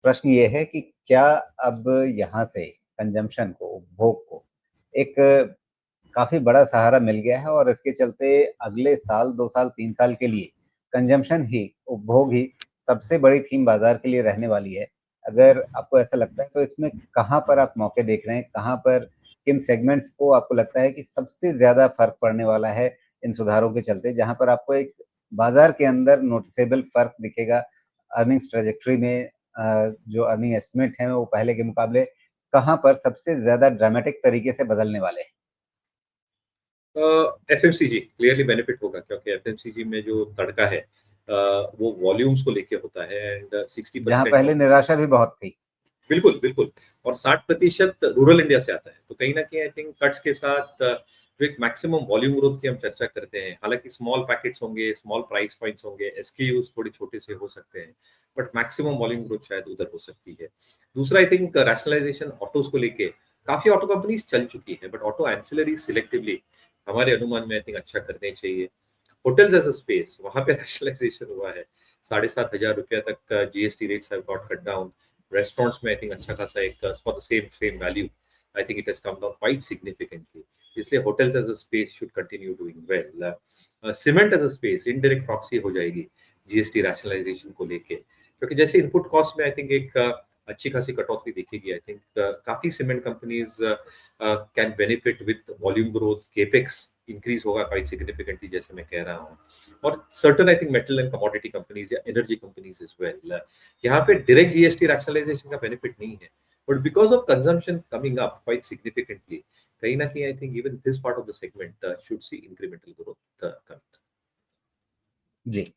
प्रश्न ये है कि क्या अब यहाँ से कंजम्पशन को, उपभोग को एक काफ़ी बड़ा सहारा मिल गया है और इसके चलते अगले साल, 2 साल, 3 साल के लिए कंजम्पशन ही, उपभोग ही सबसे बड़ी थीम बाज़ार के लिए रहने वाली है। अगर आपको ऐसा लगता है तो इसमें कहाँ पर आप मौके देख रहे हैं? कहाँ पर किन सेगमेंट्स को आपको लगता है कि सबसे ज़्यादा फ़र्क पड़ने वाला है इन सुधारों के चलते? जहाँ पर आपको एक बाज़ार के अंदर नोटिसेबल फ़र्क दिखेगा अर्निंग्स ट्रैजेक्टरी में, जो अर्निंग एस्टीमेट हैं वो पहले के मुकाबले कहाँ पर सबसे ज़्यादा ड्रामेटिक तरीके से बदलने वाले हैं? एफएमसीजी क्लियरली बेनिफिट होगा, क्योंकि एफएमसीजी में जो तड़का है वो वॉल्यूम्स को लेके होता है एंड जहाँ 60% पहले ऑफ निराशा भी बहुत थी। बिल्कुल, बिल्कुल। और 60% रूरल इंडिया से आता है। तो कहीं न कहीं आई थिंक कट्स के साथ जो एक मैक्सिमम वॉल्यूम ग्रोथ की हम चर्चा करते हैं, हालाँकि स्मॉल पैकेट्स होंगे, स्मॉल प्राइस पॉइंट्स होंगे, एसकेयूज़ थोड़े छोटे से हो सकते हैं, बट मैक्सिमम वॉल्यूम ग्रोथ शायद उधर हो सकती है। दूसरा आई थिंक रैशनलाइज़ेशन ऑटोज़ को लेके काफ़ी ऑटो कंपनीज़ चल चुकी है, बट ऑटो एंसिलरी सिलेक्टिवली हमारे अनुमान में आई थिंक अच्छा करने चाहिए। होटल्स एज़ अ स्पेस वहाँ पे रैशनलाइज़ेशन हुआ है। ₹7,500 तक GST rates have got cut down. Restaurants में आई थिंक अच्छा खासा एक for the same value I think it has come down quite significantly. इसलिए hotels as a space should continue doing well. Cement as a space indirect proxy हो जाएगी GST रैशनलाइज़ेशन को लेके। क्योंकि जैसे इनपुट कॉस्ट में आई थिंक एक अच्छी खासी कटौती दिखेगी। आई थिंक काफ़ी cement companies can benefit with volume growth, capex increase होगा क्वाइट सिग्निफिकेंटली जैसे मैं कह रहा हूँ। और certain I think metal and commodity companies या एनर्जी कंपनीज़ एज़ वेल। यहाँ पे डायरेक्ट जीएसटी रैशनलाइजेशन का बेनिफिट नहीं है, but because of consumption coming up quite significantly, कहीं न कहीं I think even this part of the segment should see incremental growth coming. Ji.